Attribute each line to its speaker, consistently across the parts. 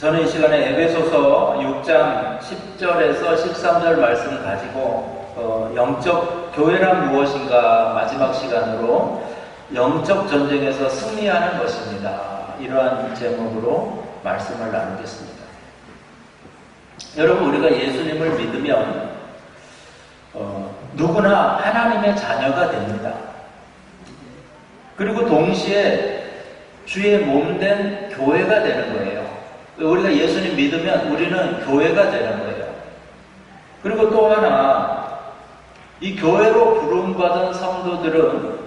Speaker 1: 저는 이 시간에 에베소서 6장 10절에서 13절 말씀을 가지고 영적 교회란 무엇인가 마지막 시간으로 영적 전쟁에서 승리하는 것입니다. 이러한 제목으로 말씀을 나누겠습니다. 여러분, 우리가 예수님을 믿으면 누구나 하나님의 자녀가 됩니다. 그리고 동시에 주의 몸된 교회가 되는 거예요. 우리가 예수님 믿으면 우리는 교회가 되는 거예요. 그리고 또 하나, 이 교회로 부름받은 성도들은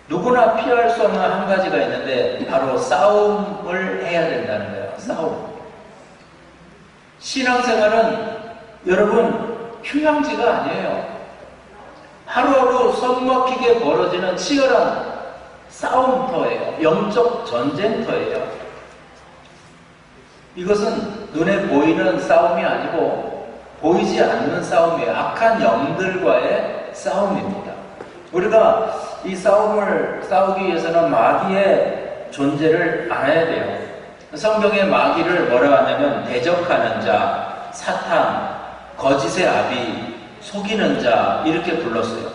Speaker 1: 누구나 피할 수 없는 한 가지가 있는데 바로 싸움을 해야 된다는 거예요. 싸움. 신앙생활은 여러분 휴양지가 아니에요. 하루하루 손막히게 벌어지는 치열한 싸움터예요. 영적 전쟁터예요. 이것은 눈에 보이는 싸움이 아니고 보이지 않는 싸움이에요. 악한 영들과의 싸움입니다. 우리가 이 싸움을 싸우기 위해서는 마귀의 존재를 알아야 돼요. 성경에 마귀를 뭐라 하냐면 대적하는 자, 사탄, 거짓의 아비, 속이는 자 이렇게 불렀어요.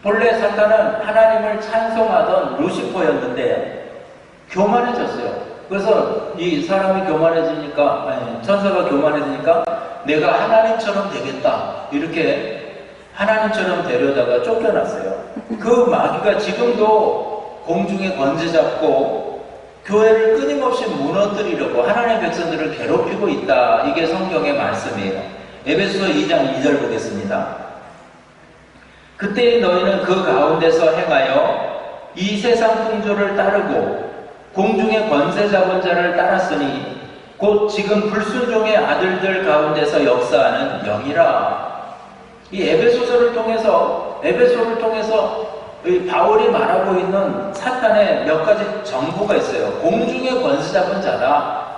Speaker 1: 본래 사탄은 하나님을 찬송하던 루시퍼였는데 교만해졌어요. 그래서 이 사람이 교만해지니까, 천사가 교만해지니까 내가 하나님처럼 되겠다 이렇게 하나님처럼 되려다가 쫓겨났어요. 그 마귀가 지금도 공중에 권세 잡고 교회를 끊임없이 무너뜨리려고 하나님의 백성들을 괴롭히고 있다. 이게 성경의 말씀이에요. 에베소서 2장 2절 보겠습니다. 그때 너희는 그 가운데서 행하여 이 세상 풍조를 따르고 공중의 권세 잡은 자를 따랐으니 곧 지금 불순종의 아들들 가운데서 역사하는 영이라. 이 에베소서를 통해서 이 바울이 말하고 있는 사탄의 몇 가지 정보가 있어요. 공중의 권세 잡은 자다.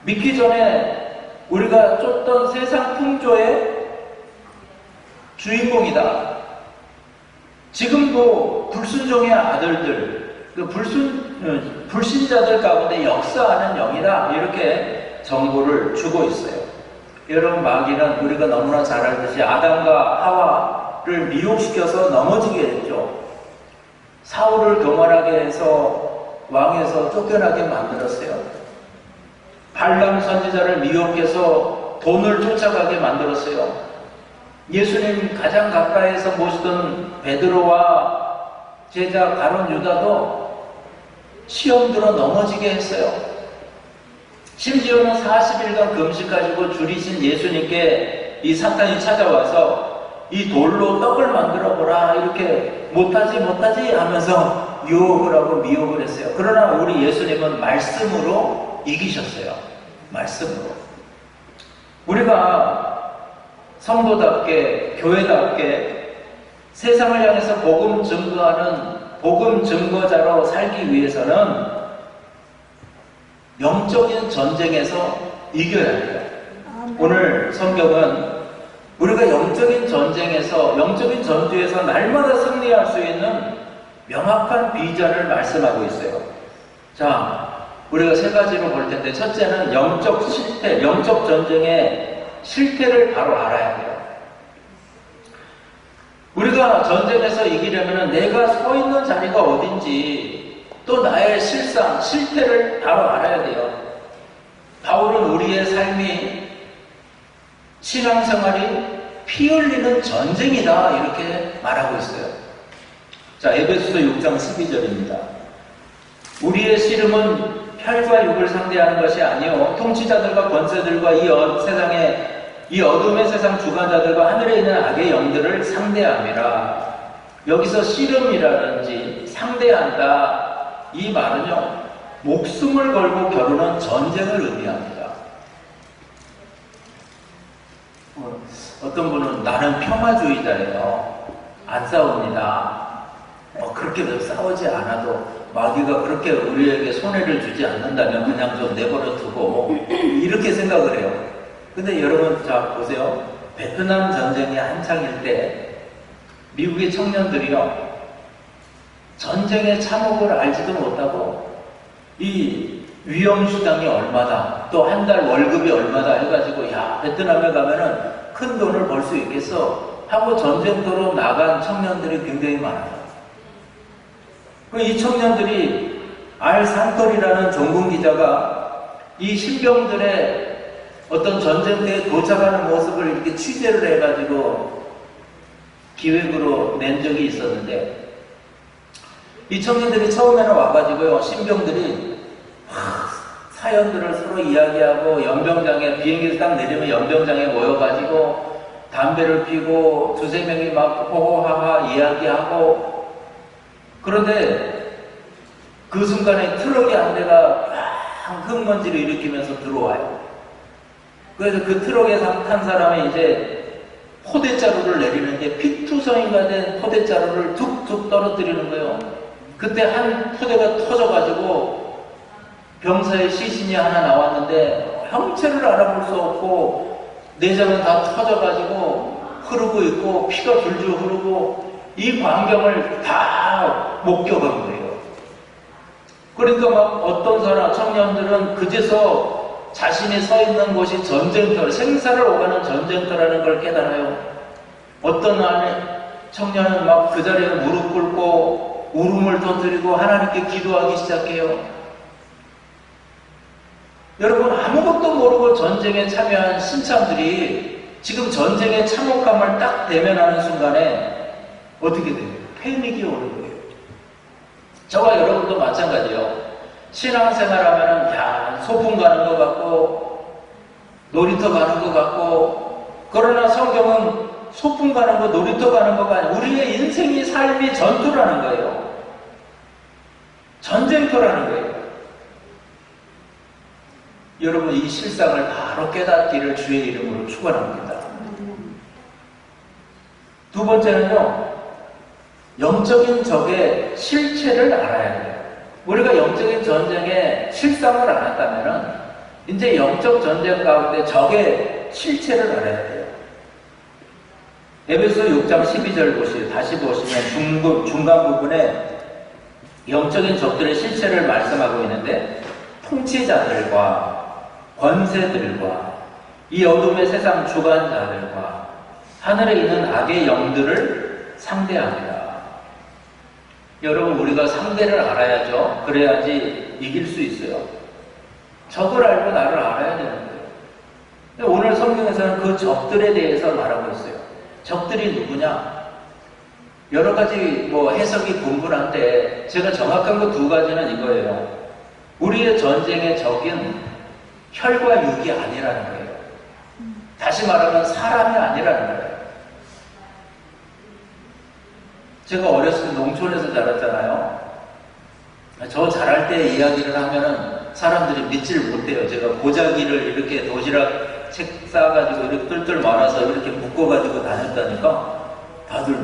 Speaker 1: 믿기 전에 우리가 쫓던 세상 풍조의 주인공이다. 지금도 불순종의 아들들, 불신자들 가운데 역사하는 영이다. 이렇게 정보를 주고 있어요. 여러분, 마귀는 우리가 너무나 잘 알듯이 아담과 하와를 미혹시켜서 넘어지게 했죠. 사울을 교만하게 해서 왕에서 쫓겨나게 만들었어요. 발람 선지자를 미혹해서 돈을 쫓아가게 만들었어요. 예수님 가장 가까이에서 모시던 베드로와 제자 가룟 유다도 시험 들어 넘어지게 했어요. 심지어는 40일간 금식하시고 줄이신 예수님께 이 사탄이 찾아와서 이 돌로 떡을 만들어 보라 이렇게 못하지 하면서 유혹을 하고 미혹을 했어요. 그러나 우리 예수님은 말씀으로 이기셨어요. 말씀으로. 우리가 성도답게 교회답게 세상을 향해서 복음 증거하는 복음 증거자로 살기 위해서는 영적인 전쟁에서 이겨야 해요. 오늘 성경은 우리가 영적인 전쟁에서, 영적인 전투에서 날마다 승리할 수 있는 명확한 비전을 말씀하고 있어요. 자, 우리가 세 가지로 볼 텐데, 첫째는 영적 실태, 영적 전쟁의 실태를 바로 알아야 돼요. 우리가 전쟁에서 이기려면 내가 서 있는 자리가 어딘지, 또 나의 실상, 실태를 바로 알아야 돼요. 바울은 우리의 삶이 신앙생활이 피 흘리는 전쟁이다 이렇게 말하고 있어요. 자, 에베소서 6장 12절입니다. 우리의 씨름은 혈과 육을 상대하는 것이 아니요 통치자들과 권세들과 이 어둠의 세상 주관자들과 하늘에 있는 악의 영들을 상대함이라. 여기서 씨름이라든지 상대한다 이 말은요 목숨을 걸고 겨루는 전쟁을 의미합니다. 어떤 분은 나는 평화주의자예요. 안 싸웁니다. 그렇게 싸우지 않아도 마귀가 그렇게 우리에게 손해를 주지 않는다면 그냥 좀 내버려 두고 이렇게 생각을 해요. 근데 여러분 자 보세요. 베트남 전쟁이 한창일 때 미국의 청년들이요 전쟁의 참혹을 알지도 못하고 이 위험수당이 얼마다, 또 한 달 월급이 얼마다 해가지고 야, 베트남에 가면은 큰 돈을 벌 수 있겠어 하고 전쟁터로 나간 청년들이 굉장히 많아요. 이 청년들이 알산털이라는 전문 기자가 이 신병들의 어떤 전쟁터에 도착하는 모습을 이렇게 취재를 해가지고 기획으로 낸 적이 있었는데, 이 청년들이 처음에는 와가지고요, 신병들이 사연들을 서로 이야기하고 연병장에, 비행기에서 딱 내리면 연병장에 모여가지고 담배를 피고 두세 명이 막 호호하하 이야기하고, 그런데 그 순간에 트럭이 한 대가 흙먼지를 일으키면서 들어와요. 그래서 그 트럭에 탄 사람이 이제 포대자루를 내리는데 피투성이가 된 포대자루를 툭툭 떨어뜨리는 거예요. 그때 한 포대가 터져가지고 병사의 시신이 하나 나왔는데 형체를 알아볼 수 없고 내장은 다 터져가지고 흐르고 있고 피가 줄줄 흐르고 이 광경을 다 목격한 거예요. 그러니까 막 어떤 사람, 청년들은 그제서 자신이 서 있는 곳이 전쟁터, 생사를 오가는 전쟁터라는 걸 깨달아요. 어떤 청년은 막 그 자리에 무릎 꿇고 울음을 터뜨리고 하나님께 기도하기 시작해요. 여러분, 아무것도 모르고 전쟁에 참여한 신참들이 지금 전쟁의 참혹감을 딱 대면하는 순간에 어떻게 돼요? 패닉이 오는 거예요. 저와 여러분도 마찬가지예요. 신앙생활하면은 야, 소풍 가는 것 같고 놀이터 가는 것 같고, 그러나 성경은 소풍 가는 거, 놀이터 가는 거가 아니고 우리의 인생이, 삶이 전투라는 거예요. 전쟁터라는 거예요. 여러분, 이 실상을 바로 깨닫기를 주의 이름으로 축원합니다. 두 번째는요, 영적인 적의 실체를 알아야 돼요. 우리가 영적인 전쟁에 실상을 알았다면은 이제 영적 전쟁 가운데 적의 실체를 알아야 돼요. 에베소 6장 12절 보시면, 다시 보시면 중간 부분에 영적인 적들의 실체를 말씀하고 있는데, 통치자들과 권세들과 이 어둠의 세상 주관자들과 하늘에 있는 악의 영들을 상대합니다. 여러분, 우리가 상대를 알아야죠. 그래야지 이길 수 있어요. 적을 알고 나를 알아야 되는 거예요. 오늘 성경에서는 그 적들에 대해서 말하고 있어요. 적들이 누구냐? 여러 가지 해석이 분분한데 제가 정확한 거 두 가지는 이거예요. 우리의 전쟁의 적인 혈과 육이 아니라는 거예요. 다시 말하면 사람이 아니라는 거예요. 제가 어렸을 때 농촌에서 자랐잖아요. 저 자랄 때 이야기를 하면은 사람들이 믿지를 못해요. 제가 보자기를 이렇게 도시락 책 싸가지고 이렇게 뜰뜰 말아서 이렇게 묶어가지고 다녔다니까 다들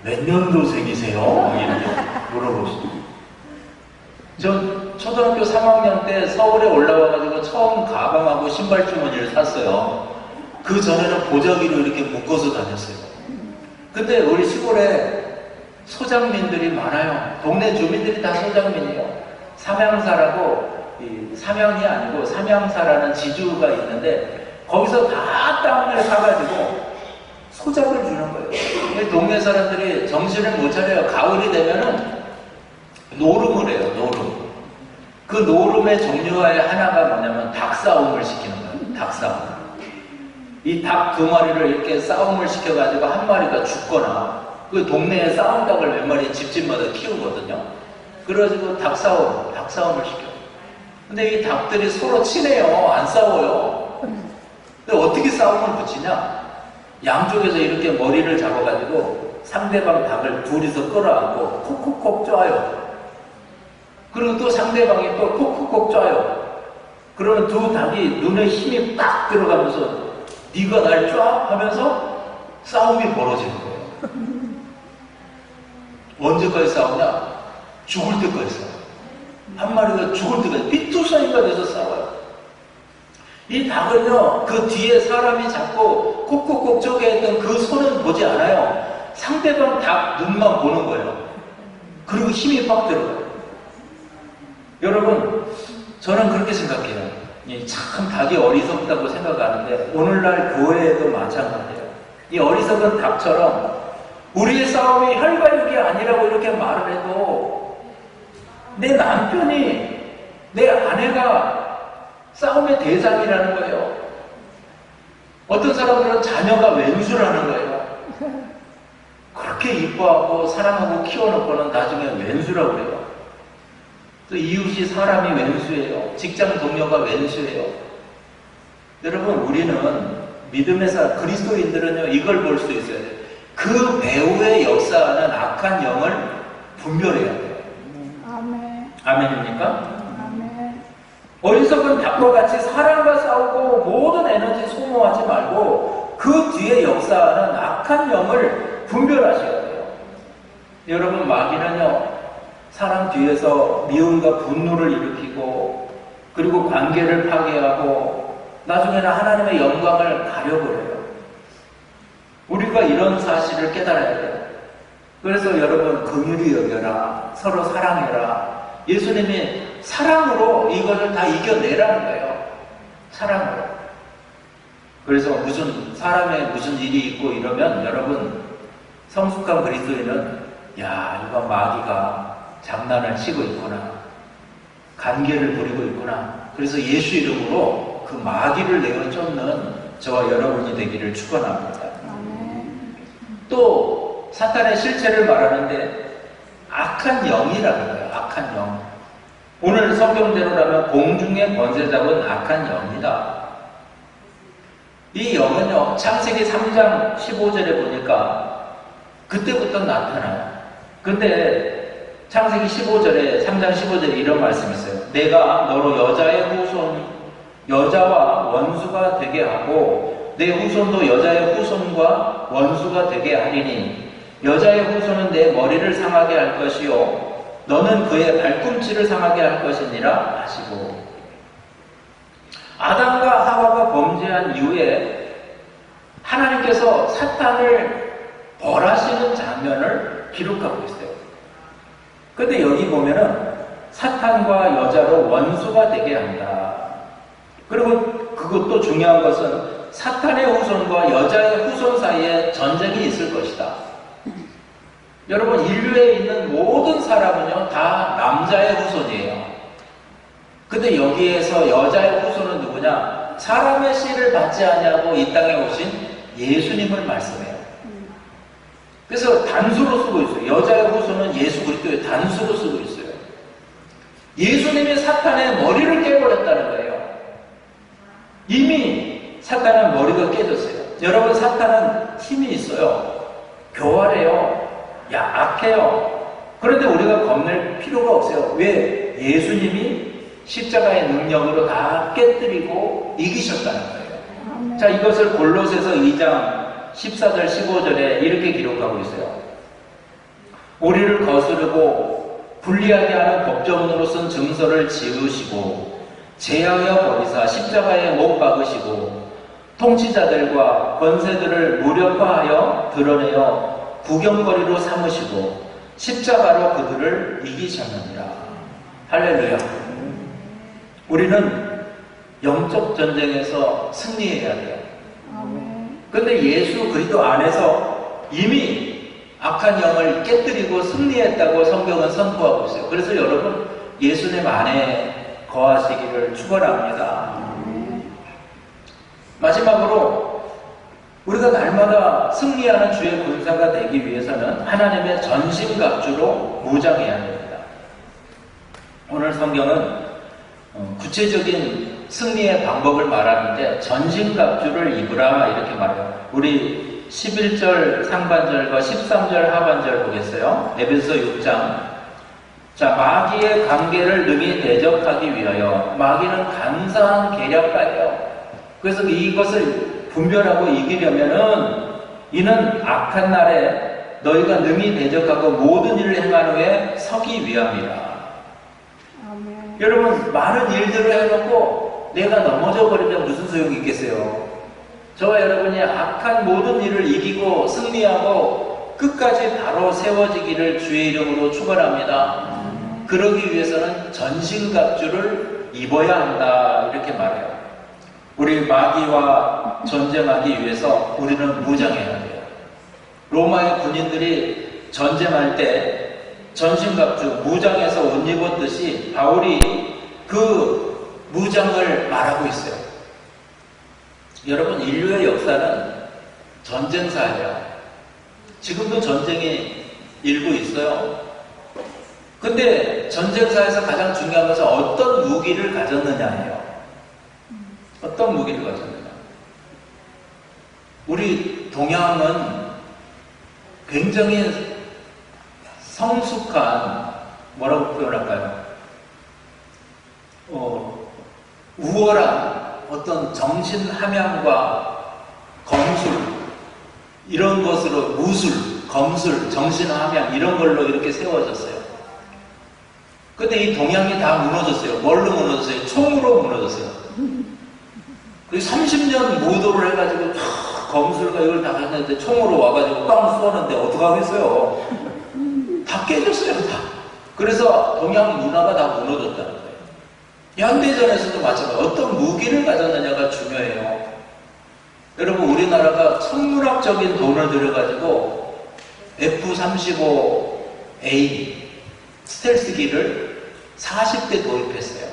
Speaker 1: 몇 년도생이세요? 이렇게 물어보시죠. 저 초등학교 3학년 때 서울에 올라와가지고 처음 가방하고 신발 주머니를 샀어요. 그 전에는 보자기로 이렇게 묶어서 다녔어요. 근데 우리 시골에 소장민들이 많아요. 동네 주민들이 다 소장민이에요. 삼양사라고, 삼양이 아니고 삼양사라는 지주가 있는데 거기서 다 땅을 사가지고 소작을 주는 거예요. 동네 사람들이 정신을 못 차려요. 가을이 되면은 노름을 해요. 노름. 그 노름의 종류의 하나가 뭐냐면 닭싸움을 시키는 거예요. 닭싸움. 이 닭 두 마리를 이렇게 싸움을 시켜가지고 한 마리가 죽거나, 그 동네에 싸움 닭을 몇 마리 집집마다 키우거든요. 그래가지고 닭싸움을 시켜요. 근데 이 닭들이 서로 친해요. 안 싸워요. 근데 어떻게 싸움을 붙이냐? 양쪽에서 이렇게 머리를 잡아가지고 상대방 닭을 둘이서 끌어안고 콕콕콕 쪼아요. 그리고 또 상대방이 또 콕콕콕 쪼아요. 그러면 두 닭이 눈에 힘이 빡 들어가면서 네가 날 쪼아? 하면서 싸움이 벌어지는 거예요. 언제까지 싸우냐? 죽을 때까지 싸워요. 한 마리가 죽을 때까지 삐뚤사이가 돼서 싸워요. 이 닭은요, 그 뒤에 사람이 잡고 콕콕콕 쪼개 했던 그 손은 보지 않아요. 상대방 닭 눈만 보는 거예요. 그리고 힘이 빡 들어가요. 여러분, 저는 그렇게 생각해요. 참 닭이 어리석다고 생각하는데 오늘날 교회에도 마찬가지예요. 이 어리석은 닭처럼 우리의 싸움이 혈과 육이 아니라고 이렇게 말을 해도 내 남편이, 내 아내가 싸움의 대상이라는 거예요. 어떤 사람들은 자녀가 왼수라는 거예요. 그렇게 이뻐하고 사랑하고 키워놓고는 나중에 왼수라고 그래요. 또 이웃이 사람이 왼수예요. 직장 동료가 왼수예요. 여러분, 우리는 믿음의 그리스도인들은요, 이걸 볼 수 있어야 돼요. 그 배후에 역사하는 악한 영을 분별해야 돼요.
Speaker 2: 아멘.
Speaker 1: 아멘입니까?
Speaker 2: 아멘.
Speaker 1: 어리석은 닭과 같이 사람과 싸우고 모든 에너지 소모하지 말고 그 뒤에 역사하는 악한 영을 분별하셔야 돼요. 여러분, 마귀는요, 사람 뒤에서 미움과 분노를 일으키고 그리고 관계를 파괴하고 나중에는 하나님의 영광을 가려버려요. 우리가 이런 사실을 깨달아야 돼요. 그래서 여러분, 긍휼히 여겨라, 서로 사랑해라. 예수님이 사랑으로 이것을 다 이겨내라는 거예요. 사랑으로. 그래서 무슨 사람의 무슨 일이 있고 이러면 여러분, 성숙한 그리스도인은 야, 이거 마귀가 장난을 치고 있구나, 관계를 부리고 있구나. 그래서 예수 이름으로 그 마귀를 내어 쫓는 저와 여러분이 되기를 축원합니다. 또 사탄의 실체를 말하는데 악한 영이라는 거예요. 악한 영. 오늘 성경대로라면 공중의 권세 잡은 악한 영이다. 이 영은요, 창세기 3장 15절에 보니까 그때부터 나타나요. 근데 창세기 15절에 3장 15절에 이런 말씀이 있어요. 내가 너로 여자와 원수가 되게 하고 내 후손도 여자의 후손과 원수가 되게 하리니 여자의 후손은 내 머리를 상하게 할 것이요 너는 그의 발꿈치를 상하게 할 것이니라 하시고, 아담과 하와가 범죄한 이후에 하나님께서 사탄을 벌하시는 장면을 기록하고 있어요. 근데 여기 보면은 사탄과 여자로 원수가 되게 한다. 그리고 그것도 중요한 것은 사탄의 후손과 여자의 후손 사이에 전쟁이 있을 것이다. 여러분, 인류에 있는 모든 사람은요, 다 남자의 후손이에요. 근데 여기에서 여자의 후손은 누구냐? 사람의 씨를 받지 아니하고 이 땅에 오신 예수님을 말씀해요. 그래서 단수로 쓰고 있어요. 여자의 후손은 예수 그리스도의 단수로 쓰고 있어요. 예수님이 사탄의 머리를 깨버렸다는 거예요. 이미 사탄은 머리가 깨졌어요. 여러분, 사탄은 힘이 있어요. 교활해요. 악해요. 그런데 우리가 겁낼 필요가 없어요. 왜? 예수님이 십자가의 능력으로 다 깨뜨리고 이기셨다는 거예요. 자, 이것을 골로새서 2장 14절 15절에 이렇게 기록하고 있어요. 우리를 거스르고 불리하게 하는 법정으로 쓴 증서를 지우시고 제하여 버리사 십자가에 못 박으시고 통치자들과 권세들을 무력화하여 드러내어 구경거리로 삼으시고 십자가로 그들을 이기셨느니라. 할렐루야. 우리는 영적 전쟁에서 승리해야 돼요. 근데 예수 그리스도 안에서 이미 악한 영을 깨뜨리고 승리했다고 성경은 선포하고 있어요. 그래서 여러분, 예수님 안에 거하시기를 축원합니다. 마지막으로 우리가 날마다 승리하는 주의 군사가 되기 위해서는 하나님의 전신갑주로 무장해야 됩니다. 오늘 성경은 구체적인 승리의 방법을 말하는데 전신갑주를 입으라 이렇게 말해요. 우리 11절 상반절과 13절 하반절 보겠어요. 에베소 6장. 자, 마귀의 관계를 능히 대적하기 위하여. 마귀는 간사한 계략가예요. 그래서 이것을 분별하고 이기려면은 이는 악한 날에 너희가 능히 대적하고 모든 일을 행한 후에 서기 위함이라. 여러분, 많은 일들을 해놓고 내가 넘어져 버리면 무슨 소용이 있겠어요? 저와 여러분이 악한 모든 일을 이기고 승리하고 끝까지 바로 세워지기를 주의 이름으로 축원합니다. 그러기 위해서는 전신갑주를 입어야 한다 이렇게 말해요. 우리 마귀와 전쟁하기 위해서 우리는 무장해야 돼요. 로마의 군인들이 전쟁할 때 전신갑주 무장해서 옷 입었듯이 바울이 그 무장을 말하고 있어요. 여러분, 인류의 역사는 전쟁사예요. 지금도 전쟁이 일고 있어요. 근데 전쟁사에서 가장 중요한 것은 어떤 무기를 가졌느냐예요. 어떤 무기를 가졌느냐. 우리 동양은 굉장히 성숙한, 뭐라고 표현할까요? 우월한 어떤 정신 함양과 검술, 이런 것으로 무술, 검술, 정신 함양, 이런 걸로 이렇게 세워졌어요. 근데 이 동양이 다 무너졌어요. 뭘로 무너졌어요? 총으로 무너졌어요. 30년 무도를 해가지고 검술과 이걸 다 했는데 총으로 와가지고 빵 쏘는데 어떡하겠어요? 다 깨졌어요, 다. 그래서 동양 문화가 다 무너졌다는 거예요. 현대전에서도 마찬가지로 어떤 무기를 가졌느냐가 중요해요. 여러분, 우리나라가 천문학적인 돈을 들여가지고 F-35A 스텔스기를 40대 도입했어요.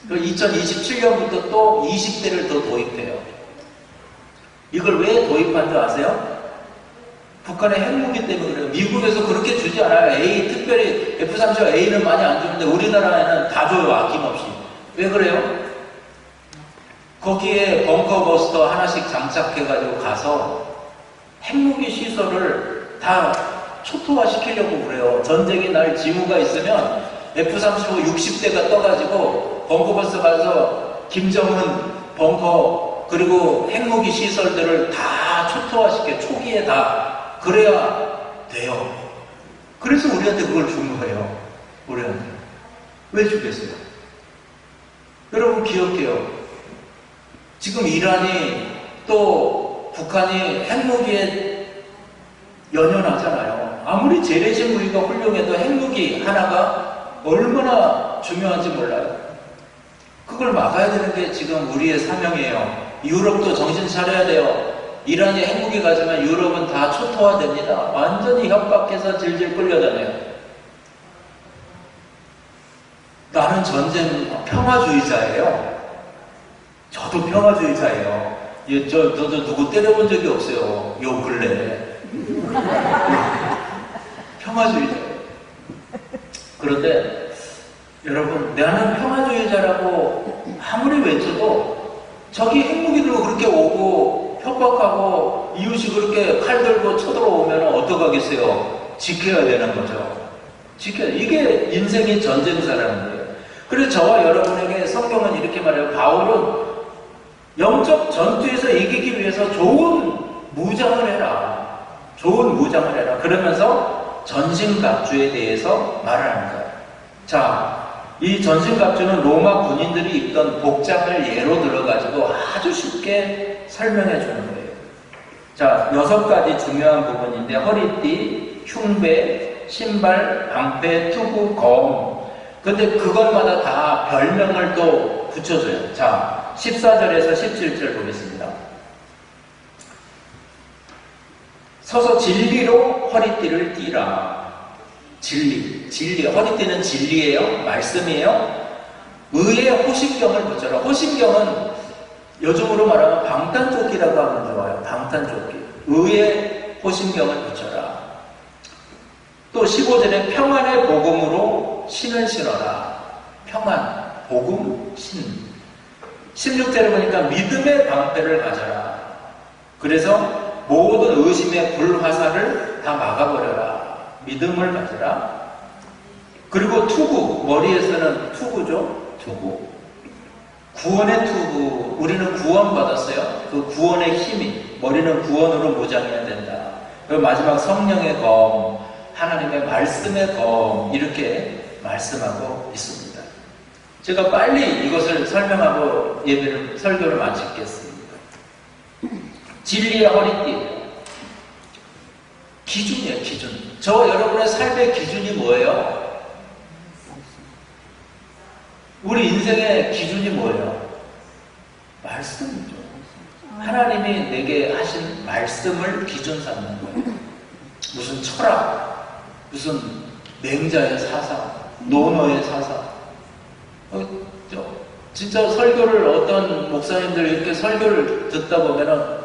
Speaker 1: 그리고 2027년부터 또 20대를 더 도입해요. 이걸 왜 도입한 줄 아세요? 북한의 핵무기 때문에 그래요. 미국에서 그렇게 주지 않아요. 특별히 F-35A는 많이 안 주는데 우리나라에는 다 줘요, 아낌없이. 왜 그래요? 거기에 벙커버스터 하나씩 장착해가지고 가서 핵무기 시설을 다 초토화 시키려고 그래요. 전쟁이 날 징후가 있으면 F-35 60대가 떠가지고 벙커버스 가서 김정은 벙커 그리고 핵무기 시설들을 다 초토화시켜, 초기에 다. 그래야 돼요. 그래서 우리한테 그걸 준 거예요. 우리한테. 왜 주겠어요? 여러분 기억해요. 지금 이란이 또 북한이 핵무기에 연연하잖아요. 아무리 재래식 무기가 훌륭해도 핵무기 하나가 얼마나 중요한지 몰라요. 그걸 막아야 되는 게 지금 우리의 사명이에요. 유럽도 정신 차려야 돼요. 이란이 핵무기 가지면 유럽은 다 초토화됩니다. 완전히 협박해서 질질 끌려다녀요. 나는 전쟁 평화주의자예요. 저도 평화주의자예요. 저도 누구 때려본 적이 없어요. 요 근래에. 평화주의자예요. 그런데 여러분, 나는 평화주의자라고 아무리 외쳐도 저기 핵무기 들고 그렇게 오고 협박하고 이웃이 그렇게 칼 들고 쳐들어오면 어떡하겠어요? 지켜야 되는 거죠. 이게 인생의 전쟁사라는 거예요. 그래서 저와 여러분에게 성경은 이렇게 말해요. 바울은 영적 전투에서 이기기 위해서 좋은 무장을 해라. 좋은 무장을 해라. 그러면서 전신갑주에 대해서 말을 하는 거예요. 자, 이 전신갑주는 로마 군인들이 입던 복장을 예로 들어가지고 아주 쉽게 설명해 주는 거예요. 자, 6가지 중요한 부분인데 허리띠, 흉배, 신발, 방패, 투구, 검. 근데 그것마다 다 별명을 또 붙여줘요. 자, 14절에서 17절 보겠습니다. 서서 진리로 허리띠를 띠라. 진리. 허리띠는 진리예요? 말씀이에요? 의의 호심경을 붙여라. 호심경은 요즘으로 말하면 방탄조끼라고 하면 좋아요. 방탄조끼. 의의 호심경을 붙여라. 또 15절에 평안의 복음으로 신을 신어라. 평안, 복음, 신. 16절에 보니까 믿음의 방패를 가져라. 그래서 모든 의심의 불화살을 다 막아버려라. 믿음을 가져라. 그리고 투구, 머리에 쓰는 투구죠. 투구. 구원의 투구. 우리는 구원받았어요. 그 구원의 힘이, 머리는 구원으로 무장해야 된다. 그리고 마지막 성령의 검, 하나님의 말씀의 검, 이렇게 말씀하고 있습니다. 제가 빨리 이것을 설명하고 설교를 마치겠습니다. 진리의 허리띠. 기준이에요, 기준. 저와 여러분의 삶의 기준이 뭐예요? 우리 인생의 기준이 뭐예요? 말씀이죠. 하나님이 내게 하신 말씀을 기준 삼는 거예요. 무슨 철학, 무슨 맹자의 사상, 논어의 사상. 진짜 설교를 어떤 목사님들 이렇게 설교를 듣다 보면은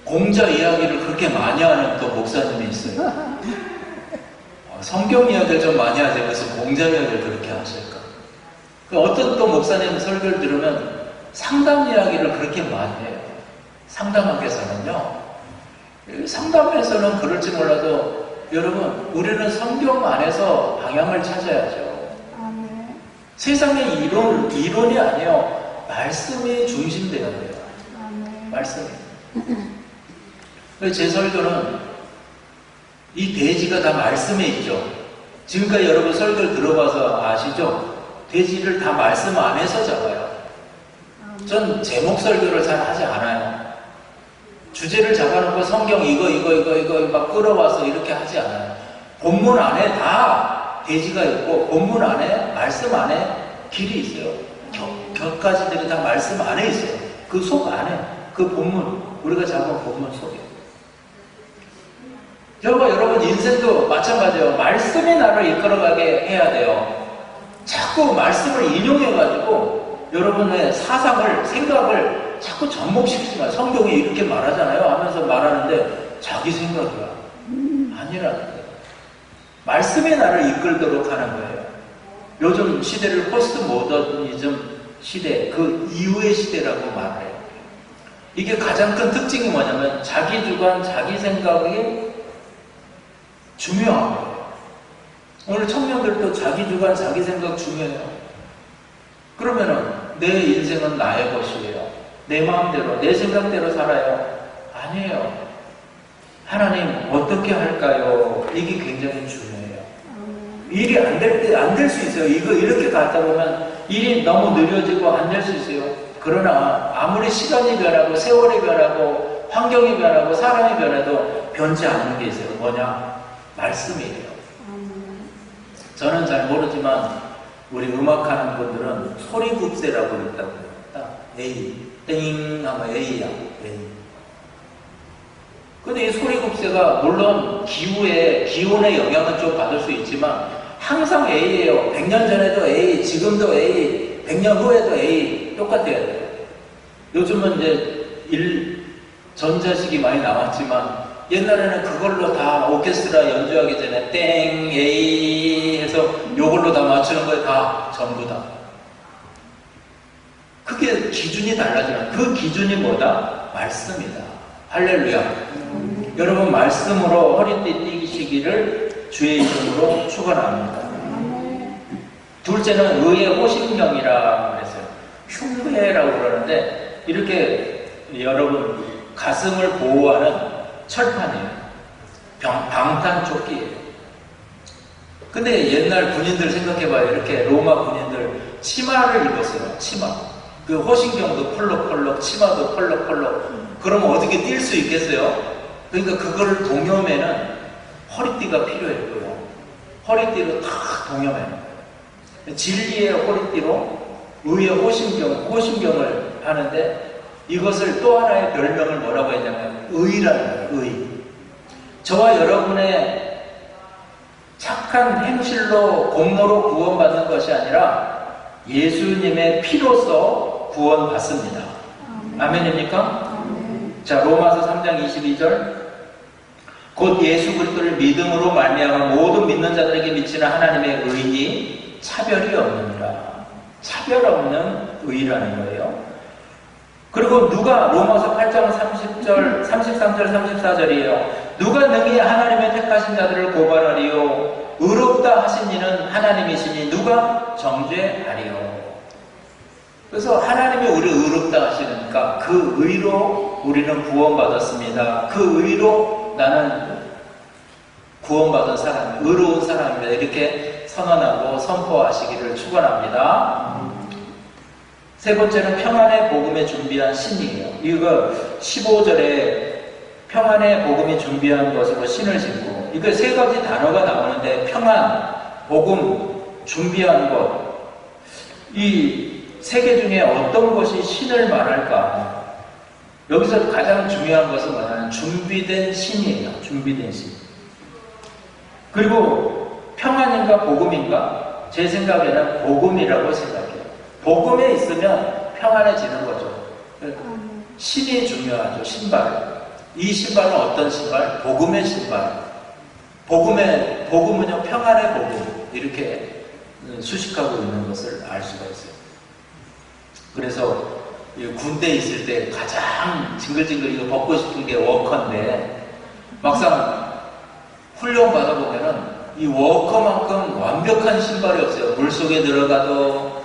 Speaker 1: 공자 이야기를 그렇게 많이 하는 또 목사님이 있어요. 성경 이야기를 좀 많이 하지 그래서 공자 이야기를 그렇게 하실까? 어떤 또 목사님 설교를 들으면 상담 이야기를 그렇게 많이 해요. 상담학에서는요. 상담에서는 그럴지 몰라도 여러분 우리는 성경 안에서 방향을 찾아야죠.
Speaker 2: 아멘.
Speaker 1: 세상의 이론이 아니에요. 말씀이 중심되어야 돼요.
Speaker 2: 아멘.
Speaker 1: 말씀이. 제 설교는 이 대지가 다 말씀에 있죠. 지금까지 여러분 설교를 들어봐서 아시죠? 대지를 다 말씀 안에서 잡아요. 전 제목 설교를 잘 하지 않아요. 주제를 잡아놓고 성경 이거 막 끌어와서 이렇게 하지 않아요. 본문 안에 다 대지가 있고 본문 안에 말씀 안에 길이 있어요. 곁가지들이 다 말씀 안에 있어요. 그 속 안에 그 본문 우리가 잡은 본문 속에. 여러분 인생도 마찬가지예요. 말씀이 나를 이끌어가게 해야 돼요. 자꾸 말씀을 인용해가지고 여러분의 사상을 생각을 자꾸 접목시키지 마요. 성경이 이렇게 말하잖아요 하면서 말하는데 자기 생각이야. 아니라는 거예요. 말씀이 나를 이끌도록 하는 거예요. 요즘 시대를 포스트 모더니즘 시대, 그 이후의 시대라고 말해요. 이게 가장 큰 특징이 뭐냐면 자기 주관, 자기 생각이 중요한 거예요. 오늘 청년들도 자기 주관, 자기 생각 중요해요. 그러면은 내 인생은 나의 것이에요. 내 마음대로, 내 생각대로 살아요. 아니에요. 하나님 어떻게 할까요? 이게 굉장히 중요해요. 일이 안 될 수 있어요. 이거 이렇게 가다 보면 일이 너무 느려지고 안 될 수 있어요. 그러나 아무리 시간이 변하고 세월이 변하고 환경이 변하고 사람이 변해도 변치 않는 게 있어요. 뭐냐? 말씀이에요. 저는 잘 모르지만 우리 음악하는 분들은 소리굽새라고 있다고 합니다. A, 땡 하면 A야. A. 근데 이 소리굽새가 물론 기온의 영향은 좀 받을 수 있지만 항상 A예요. 100년 전에도 A, 지금도 A, 100년 후에도 A 똑같아야 돼요. 요즘은 이제 전자식이 많이 나왔지만 옛날에는 그걸로 다 오케스트라 연주하기 전에 땡, A 해서 요걸로 다 맞추는 거예요. 다 전부 다. 그게 기준이 달라지는 그 기준이 뭐다? 말씀이다. 할렐루야. 여러분 말씀으로 허리띠 띠시기를 주의 이름으로 축원합니다. 둘째는 의의 호심경이라 그랬어요. 흉배라고 그러는데 이렇게 여러분 가슴을 보호하는 철판이에요. 방탄조끼예요. 근데 옛날 군인들 생각해봐요. 이렇게 로마 군인들 치마를 입었어요. 치마. 그 호신경도 펄럭펄럭, 치마도 펄럭펄럭. 그러면 어떻게 뛸 수 있겠어요? 그러니까 그거를 동여매는 허리띠가 필요했고요. 허리띠로 탁 동여매는 거예요. 진리의 허리띠로 의의 호신경을 하는데 이것을 또 하나의 별명을 뭐라고 했냐면 의라는 거예요. 의. 저와 여러분의 착한 행실로 공로로 구원받는 것이 아니라 예수님의 피로서 구원받습니다. 아멘입니까? 자, 로마서 3장 22절 곧 예수 그리스도를 믿음으로 말미암아 모든 믿는 자들에게 미치는 하나님의 의니 차별이 없느니라. 차별 없는 의라는 거예요. 그리고 누가 로마서 8장 30절, 33절, 34절이에요. 누가 능히 하나님의 택하신 자들을 고발하리요? 의롭다 하신 이는 하나님이시니 누가 정죄하리요? 그래서 하나님이 우리를 의롭다 하시니까 그 의로 우리는 구원받았습니다. 그 의로 나는 구원받은 사람, 의로운 사람입니다. 이렇게 선언하고 선포하시기를 축원합니다. 세 번째는 평안의 복음에 준비한 신이에요. 이거 15절에 평안의 복음이 준비한 것으로 신을 신고 이거 세 가지 단어가 나오는데 평안, 복음, 준비한 것 이 세계 중에 어떤 것이 신을 말할까? 여기서 가장 중요한 것은 뭐냐면 준비된 신이에요. 준비된 신. 그리고 평안인가 복음인가? 제 생각에는 복음이라고 생각해요. 복음에 있으면 평안해지는 거죠. 신이 중요하죠. 신발. 이 신발은 어떤 신발? 복음의 신발. 복음은요, 평안의 복음. 이렇게 수식하고 있는 것을 알 수가 있어요. 그래서 군대에 있을 때 가장 징글징글 이거 벗고 싶은 게 워커인데, 막상 훈련 받아보면은 이 워커만큼 완벽한 신발이 없어요. 물속에 들어가도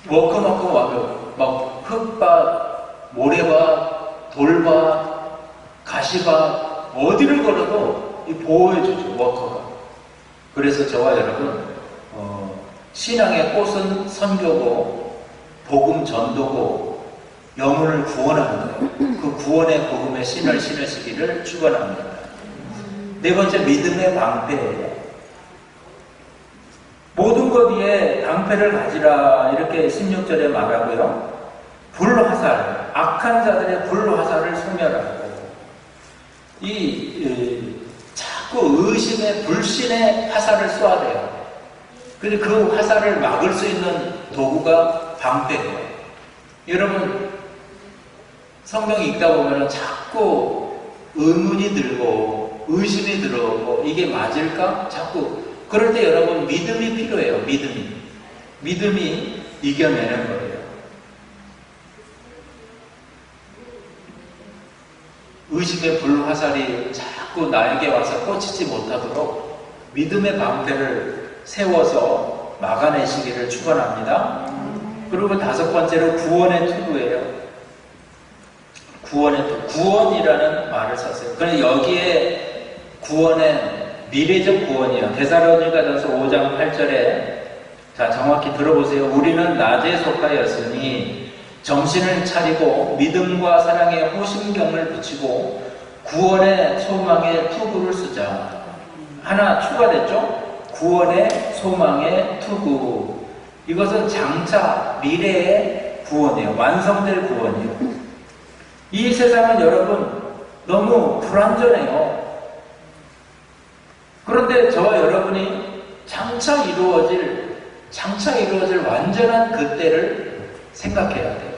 Speaker 1: 워커만큼 완벽. 막 흙밭, 모래밭, 돌밭, 가시밭 어디를 걸어도 이 보호해주죠. 워커가. 그래서 저와 여러분 신앙의 꽃은 선교고 복음 전도고 영혼을 구원하는 거예요. 그 구원의 복음의 신을 신으시기를 축원합니다. 네 번째, 믿음의 방패예요. 모든 것 위에 방패를 가지라 이렇게 16절에 말하고요. 불화살, 악한 자들의 불화살을 소멸하고 자꾸 의심의 불신의 화살을 쏘아야 돼요. 근데 그 화살을 막을 수 있는 도구가 방패예요. 여러분 성경 읽다 보면 자꾸 의문이 들고 의심이 들어오고 이게 맞을까? 자꾸 그럴 때 여러분 믿음이 필요해요. 믿음이 이겨내는 거예요. 의심의 불화살이 자꾸 나에게 와서 꽂히지 못하도록 믿음의 방패를 세워서 막아내시기를 축원합니다. 그리고 다섯 번째로 구원의 투구예요. 구원의 투구. 구원이라는 말을 썼어요. 그런데 여기에 구원은 미래적 구원이에요. 데살로니가전서 5장 8절에 자 정확히 들어보세요. 우리는 낮에 속하였으니 정신을 차리고 믿음과 사랑에 호심경을 붙이고 구원의 소망의 투구를 쓰자. 하나 추가됐죠? 구원의 소망의 투구. 이것은 장차 미래의 구원이에요. 완성될 구원이에요. 이 세상은 여러분 너무 불완전해요. 그런데 저와 여러분이 장차 이루어질 완전한 그때를 생각해야 돼요.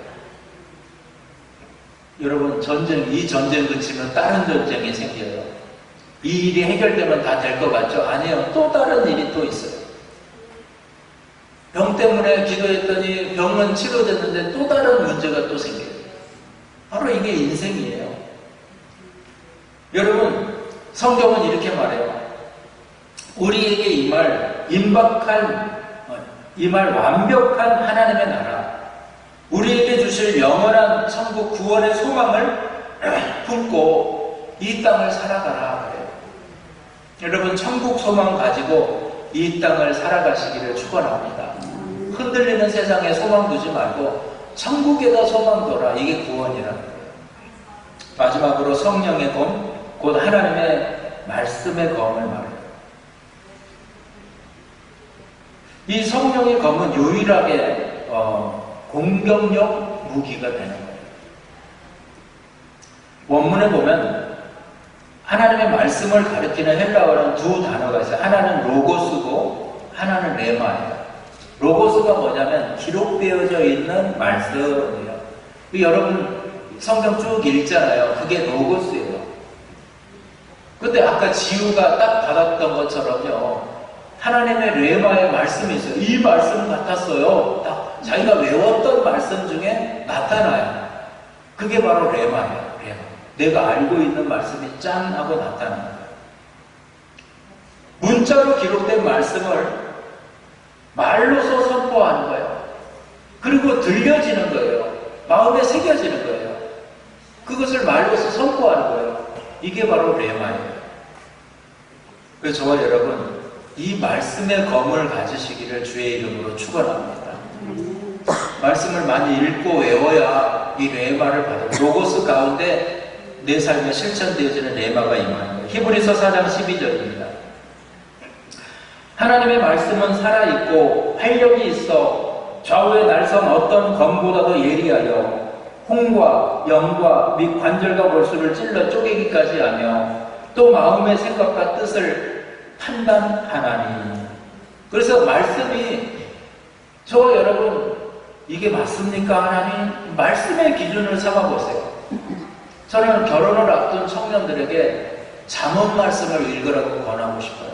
Speaker 1: 여러분 이 전쟁 그치면 다른 전쟁이 생겨요. 이 일이 해결되면 다 될 것 같죠? 아니에요. 또 다른 일이 또 있어요. 병 때문에 기도했더니 병은 치료됐는데 또 다른 문제가 또 생겨요. 바로 이게 인생이에요. 여러분 성경은 이렇게 말해요. 우리에게 임할 완벽한 하나님의 나라, 우리에게 주실 영원한 천국 구원의 소망을 품고 이 땅을 살아가라 그래요. 여러분 천국 소망 가지고 이 땅을 살아가시기를 축원합니다. 흔들리는 세상에 소망 두지 말고 천국에다 소망 둬라. 이게 구원이라는 거예요. 마지막으로 성령의 검, 곧 하나님의 말씀의 검을 말해요. 이 성령의 검은 유일하게 공격력 무기가 되는 거예요. 원문에 보면 하나님의 말씀을 가리키는 헬라어는 두 단어가 있어요. 하나는 로고스고 하나는 레마예요. 로고스가 뭐냐면 기록되어져 있는 말씀이에요. 여러분 성경 쭉 읽잖아요. 그게 로고스예요. 근데 아까 지우가 딱 받았던 것처럼요. 하나님의 레마의 말씀이 있어요. 이 말씀 같았어요. 딱 자기가 외웠던 말씀 중에 나타나요. 그게 바로 레마예요. 레마. 내가 알고 있는 말씀이 짠 하고 나타나는 거예요. 문자로 기록된 말씀을 말로서 선포하는 거예요. 그리고 들려지는 거예요. 마음에 새겨지는 거예요. 그것을 말로서 선포하는 거예요. 이게 바로 레마예요. 그래서 저와 여러분 이 말씀의 검을 가지시기를 주의 이름으로 축원합니다. 말씀을 많이 읽고 외워야 이 레마를 받아요. 로고스 가운데 내 삶에 실천되어지는 레마가 임하는 거예요. 히브리서 4장 12절입니다. 하나님의 말씀은 살아있고 활력이 있어 좌우에 날선 어떤 검보다도 예리하여 홍과 영과 및 관절과 골수를 찔러 쪼개기까지 하며 또 마음의 생각과 뜻을 판단하나니. 그래서 말씀이 저와 여러분 이게 맞습니까? 하나님 말씀의 기준을 삼아보세요. 저는 결혼을 앞둔 청년들에게 잠언 말씀을 읽으라고 권하고 싶어요.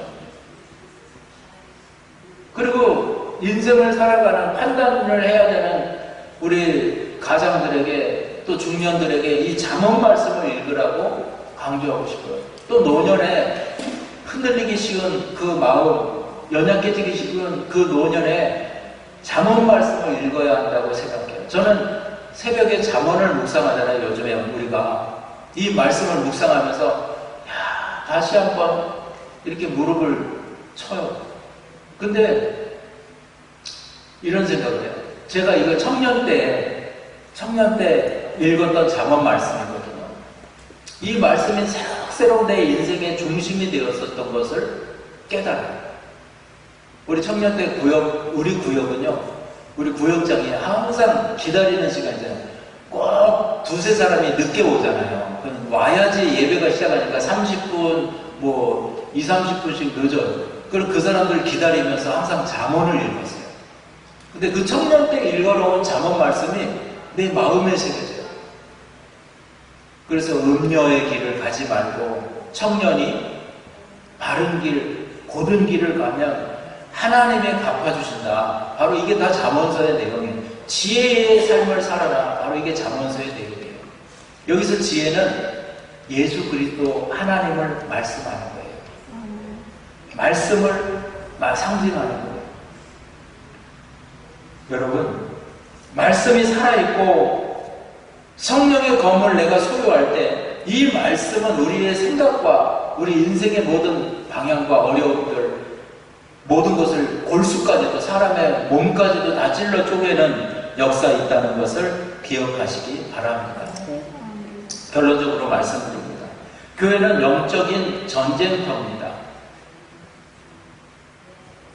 Speaker 1: 그리고 인생을 살아가는 판단을 해야 되는 우리 가장들에게 또 중년들에게 이 잠언 말씀을 읽으라고 강조하고 싶어요. 또 노년에 흔들리기 쉬운 그 마음, 연약해지기 쉬운 그 노년에 잠언 말씀을 읽어야 한다고 생각해요. 저는 새벽에 잠언을 묵상하잖아요. 요즘에 우리가 이 말씀을 묵상하면서 다시 한번 이렇게 무릎을 쳐요. 근데 이런 생각을 해요. 제가 이거 청년 때 읽었던 잠언 말씀이거든요. 이 말씀이 새록새록 내 인생의 중심이 되었었던 것을 깨달아요. 우리 청년 때 우리 구역은요, 우리 구역장이 항상 기다리는 시간이잖아요. 꼭 두세 사람이 늦게 오잖아요. 와야지 예배가 시작하니까 30분, 30분씩 늦어요. 그럼 그 사람들 기다리면서 항상 잠언을 읽었어요. 근데 그 청년 때 읽어놓은 잠언 말씀이 내 마음에 새겨져요. 그래서 음녀의 길을 가지 말고 청년이 바른 길, 고든 길을 가면 하나님이 갚아주신다. 바로 이게 다 잠언서의 내용이에요. 지혜의 삶을 살아라. 바로 이게 잠언서의 내용이에요. 여기서 지혜는 예수 그리스도 하나님을 말씀하는 거예요. 말씀을 상징하는 거예요. 여러분, 말씀이 살아있고 성령의 검을 내가 소유할 때 이 말씀은 우리의 생각과 우리 인생의 모든 방향과 어려움들, 모든 것을 골수까지도 사람의 몸까지도 다 찔러 쪼개는 역사 있다는 것을 기억하시기 바랍니다. 결론적으로 말씀드립니다. 교회는 영적인 전쟁터입니다.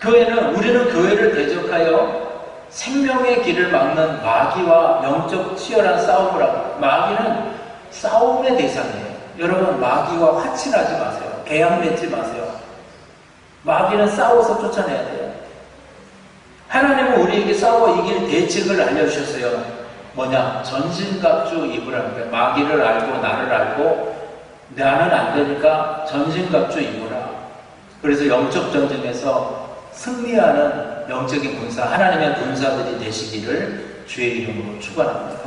Speaker 1: 우리는 교회를 대적하여 생명의 길을 막는 마귀와 영적 치열한 싸움을 하고, 마귀는 싸움의 대상이에요. 여러분, 마귀와 화친하지 마세요. 계약 맺지 마세요. 마귀는 싸워서 쫓아내야 돼요. 하나님은 우리에게 싸워 이길 대책을 알려주셨어요. 뭐냐? 전신갑주 입으라는 거예요. 마귀를 알고 나를 알고 나는 안 되니까 전신갑주 입으라. 그래서 영적 전쟁에서 승리하는 영적인 군사, 하나님의 군사들이 되시기를 주의 이름으로 축원합니다.